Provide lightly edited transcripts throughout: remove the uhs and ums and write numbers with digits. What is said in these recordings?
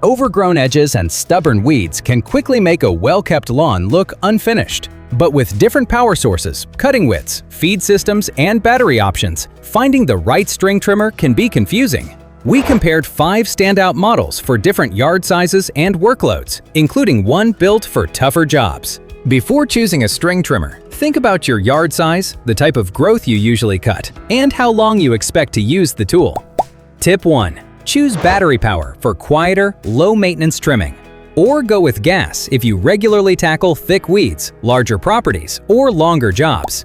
Overgrown edges and stubborn weeds can quickly make a well-kept lawn look unfinished. But with different power sources, cutting widths, feed systems, and battery options, finding the right string trimmer can be confusing. We compared 5 standout models for different yard sizes and workloads, including one built for tougher jobs. Before choosing a string trimmer, think about your yard size, the type of growth you usually cut, and how long you expect to use the tool. Tip 1. Choose battery power for quieter, low-maintenance trimming. Or go with gas if you regularly tackle thick weeds, larger properties, or longer jobs.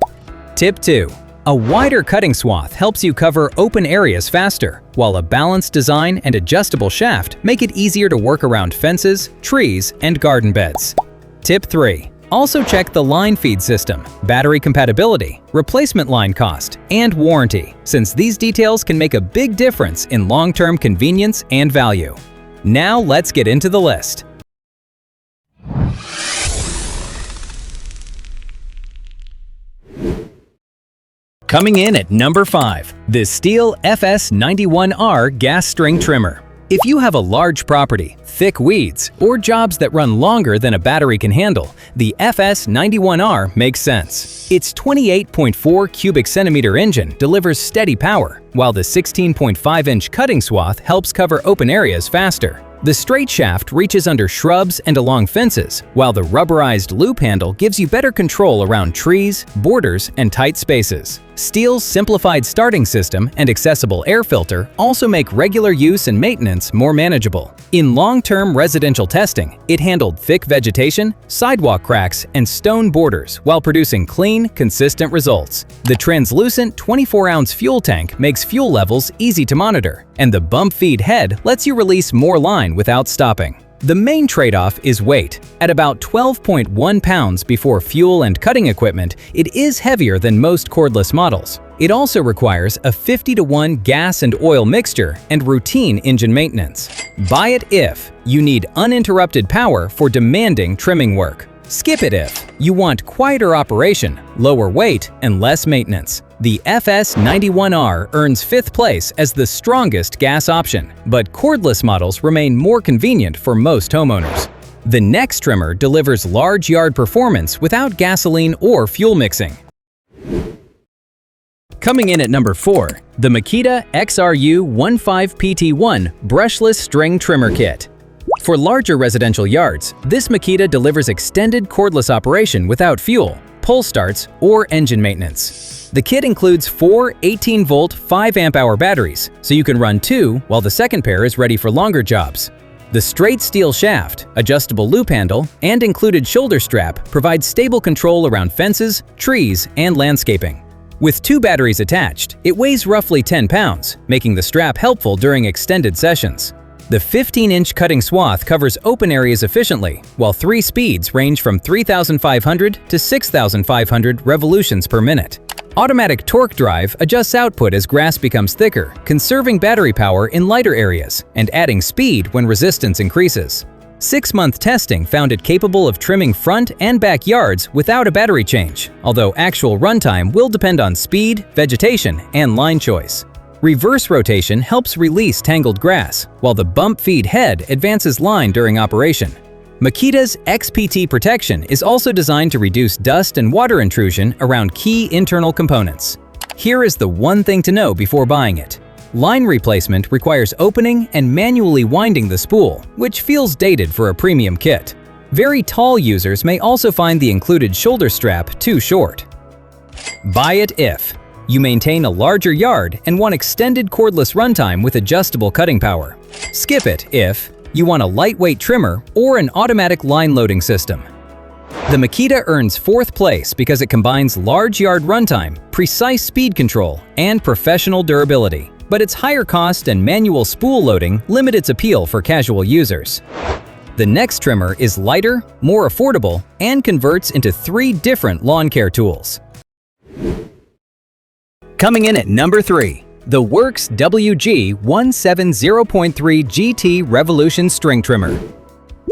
Tip 2. A wider cutting swath helps you cover open areas faster, while a balanced design and adjustable shaft make it easier to work around fences, trees, and garden beds. Tip 3. Also check the line feed system, battery compatibility, replacement line cost, and warranty, since these details can make a big difference in long-term convenience and value. Now let's get into the list. Coming in at number 5, the STIHL FS91R Gas String Trimmer. If you have a large property, thick weeds, or jobs that run longer than a battery can handle, the FS91R makes sense. Its 28.4 cubic centimeter engine delivers steady power, while the 16.5-inch cutting swath helps cover open areas faster. The straight shaft reaches under shrubs and along fences, while the rubberized loop handle gives you better control around trees, borders, and tight spaces. STIHL's simplified starting system and accessible air filter also make regular use and maintenance more manageable. In long-term residential testing, it handled thick vegetation, sidewalk cracks, and stone borders while producing clean, consistent results. The translucent 24-ounce fuel tank makes fuel levels easy to monitor, and the bump feed head lets you release more line without stopping. The main trade-off is weight. At about 12.1 pounds before fuel and cutting equipment, it is heavier than most cordless models. It also requires a 50-to-1 gas and oil mixture and routine engine maintenance. Buy it if you need uninterrupted power for demanding trimming work. Skip it if you want quieter operation, lower weight, and less maintenance. The FS91R earns 5th place as the strongest gas option, but cordless models remain more convenient for most homeowners. The next trimmer delivers large yard performance without gasoline or fuel mixing. Coming in at number 4, the Makita XRU15PT1 Brushless String Trimmer Kit. For larger residential yards, this Makita delivers extended cordless operation without fuel, pull starts, or engine maintenance. The kit includes 4 18-volt 5 amp-hour batteries, so you can run 2 while the second pair is ready for longer jobs. The straight steel shaft, adjustable loop handle, and included shoulder strap provide stable control around fences, trees, and landscaping. With 2 batteries attached, it weighs roughly 10 pounds, making the strap helpful during extended sessions. The 15-inch cutting swath covers open areas efficiently, while 3 speeds range from 3,500 to 6,500 revolutions per minute. Automatic torque drive adjusts output as grass becomes thicker, conserving battery power in lighter areas and adding speed when resistance increases. 6-month testing found it capable of trimming front and back yards without a battery change, although actual runtime will depend on speed, vegetation, and line choice. Reverse rotation helps release tangled grass, while the bump feed head advances line during operation. Makita's XPT protection is also designed to reduce dust and water intrusion around key internal components. Here is the one thing to know before buying it. Line replacement requires opening and manually winding the spool, which feels dated for a premium kit. Very tall users may also find the included shoulder strap too short. Buy it if you maintain a larger yard and want extended cordless runtime with adjustable cutting power. Skip it if you want a lightweight trimmer or an automatic line loading system. The Makita earns 4th place because it combines large yard runtime, precise speed control, and professional durability. But its higher cost and manual spool loading limit its appeal for casual users. The next trimmer is lighter, more affordable, and converts into 3 different lawn care tools. Coming in at number 3, the WORX WG170.3 GT Revolution String Trimmer.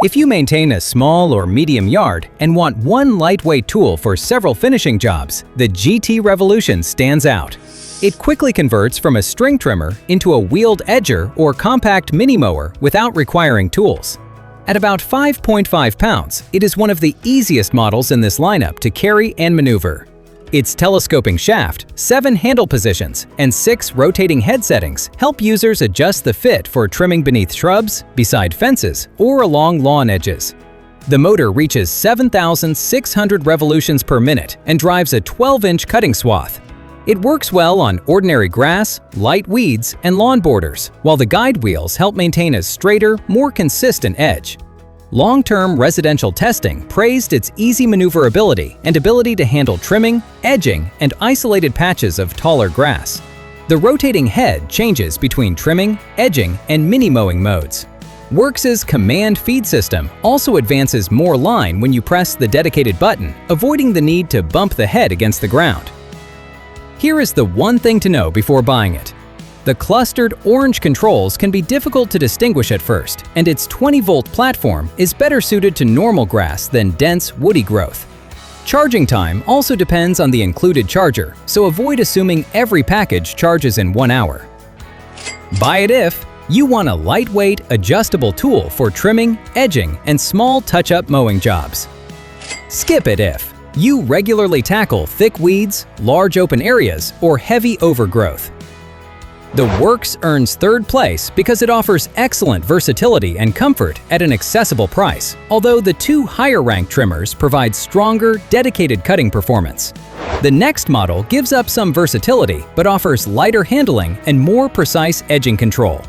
If you maintain a small or medium yard and want one lightweight tool for several finishing jobs, the GT Revolution stands out. It quickly converts from a string trimmer into a wheeled edger or compact mini mower without requiring tools. At about 5.5 pounds, it is one of the easiest models in this lineup to carry and maneuver. Its telescoping shaft, 7 handle positions, and 6 rotating head settings help users adjust the fit for trimming beneath shrubs, beside fences, or along lawn edges. The motor reaches 7,600 revolutions per minute and drives a 12-inch cutting swath. It works well on ordinary grass, light weeds, and lawn borders, while the guide wheels help maintain a straighter, more consistent edge. Long-term residential testing praised its easy maneuverability and ability to handle trimming, edging, and isolated patches of taller grass. The rotating head changes between trimming, edging, and mini-mowing modes. WORX's command feed system also advances more line when you press the dedicated button, avoiding the need to bump the head against the ground. Here is the one thing to know before buying it. The clustered orange controls can be difficult to distinguish at first, and its 20-volt platform is better suited to normal grass than dense, woody growth. Charging time also depends on the included charger, so avoid assuming every package charges in 1 hour. Buy it if you want a lightweight, adjustable tool for trimming, edging, and small touch-up mowing jobs. Skip it if you regularly tackle thick weeds, large open areas, or heavy overgrowth. The WORX earns 3rd place because it offers excellent versatility and comfort at an accessible price, although the 2 higher-ranked trimmers provide stronger, dedicated cutting performance. The next model gives up some versatility but offers lighter handling and more precise edging control.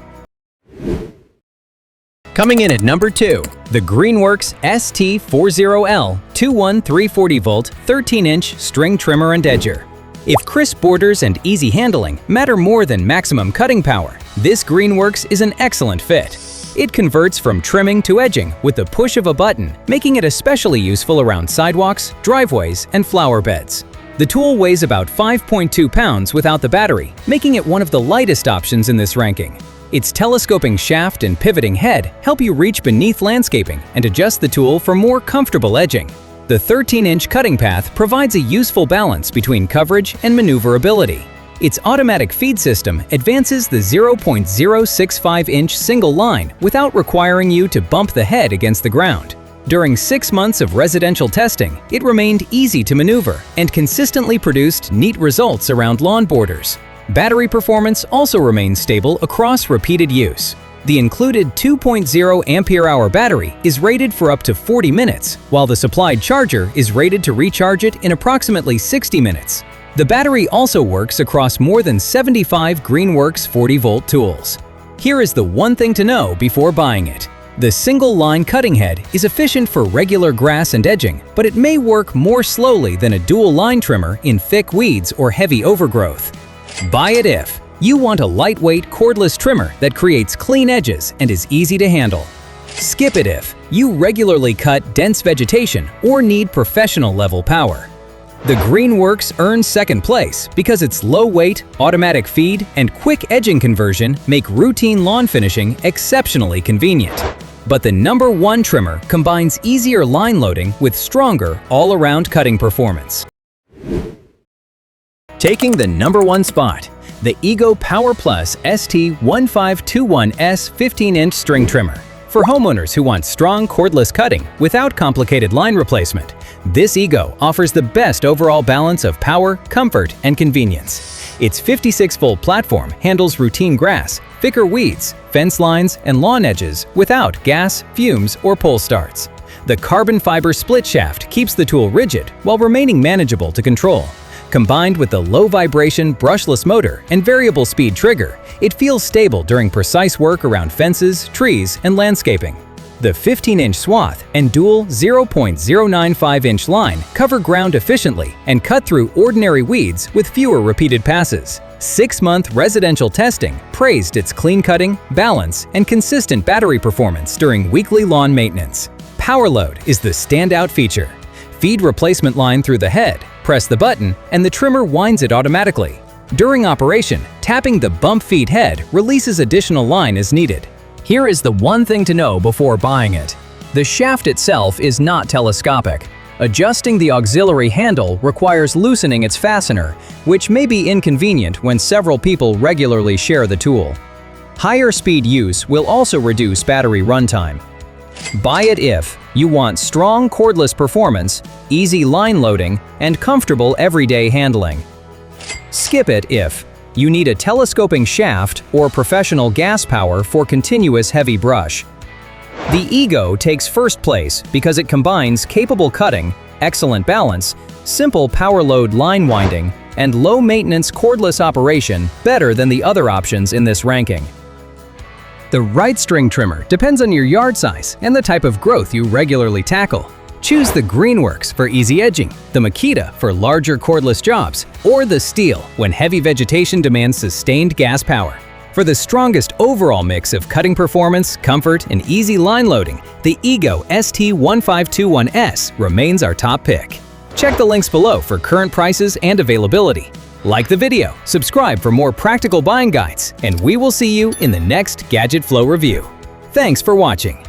Coming in at number 2, the WORX STIHL 21340-volt 13-inch string trimmer and edger. If crisp borders and easy handling matter more than maximum cutting power, this WORX is an excellent fit. It converts from trimming to edging with the push of a button, making it especially useful around sidewalks, driveways, and flower beds. The tool weighs about 5.2 pounds without the battery, making it one of the lightest options in this ranking. Its telescoping shaft and pivoting head help you reach beneath landscaping and adjust the tool for more comfortable edging. The 13-inch cutting path provides a useful balance between coverage and maneuverability. Its automatic feed system advances the 0.065-inch single line without requiring you to bump the head against the ground. During 6 months of residential testing, it remained easy to maneuver and consistently produced neat results around lawn borders. Battery performance also remains stable across repeated use. The included 2.0 ampere-hour battery is rated for up to 40 minutes, while the supplied charger is rated to recharge it in approximately 60 minutes. The battery also works across more than 75 WORX 40-volt tools. Here is the one thing to know before buying it. The single-line cutting head is efficient for regular grass and edging, but it may work more slowly than a dual-line trimmer in thick weeds or heavy overgrowth. Buy it if you want a lightweight cordless trimmer that creates clean edges and is easy to handle. Skip it if you regularly cut dense vegetation or need professional-level power. The WORX earns 2nd place because its low-weight, automatic feed, and quick edging conversion make routine lawn finishing exceptionally convenient. But the number 1 trimmer combines easier line loading with stronger all-around cutting performance. Taking the number 1 spot, the EGO Power Plus ST1521S 15-inch string trimmer. For homeowners who want strong cordless cutting without complicated line replacement, this EGO offers the best overall balance of power, comfort, and convenience. Its 56-volt platform handles routine grass, thicker weeds, fence lines, and lawn edges without gas, fumes, or pull starts. The carbon fiber split shaft keeps the tool rigid while remaining manageable to control. Combined with the low-vibration brushless motor and variable speed trigger, it feels stable during precise work around fences, trees, and landscaping. The 15-inch swath and dual 0.095-inch line cover ground efficiently and cut through ordinary weeds with fewer repeated passes. 6-month residential testing praised its clean cutting, balance, and consistent battery performance during weekly lawn maintenance. Power load is the standout feature. Feed replacement line through the head, press the button, and the trimmer winds it automatically. During operation, tapping the bump feed head releases additional line as needed. Here is the one thing to know before buying it. The shaft itself is not telescopic. Adjusting the auxiliary handle requires loosening its fastener, which may be inconvenient when several people regularly share the tool. Higher speed use will also reduce battery runtime. Buy it if you want strong cordless performance, easy line loading, and comfortable everyday handling. Skip it if you need a telescoping shaft or professional gas power for continuous heavy brush. The Ego takes first place because it combines capable cutting, excellent balance, simple power load line winding, and low-maintenance cordless operation better than the other options in this ranking. The right string trimmer depends on your yard size and the type of growth you regularly tackle. Choose the WORX for easy edging, the Makita for larger cordless jobs, or the STIHL when heavy vegetation demands sustained gas power. For the strongest overall mix of cutting performance, comfort, and easy line loading, the Ego ST1521S remains our top pick. Check the links below for current prices and availability. Like the video, subscribe for more practical buying guides, and we will see you in the next Gadget Flow review. Thanks for watching.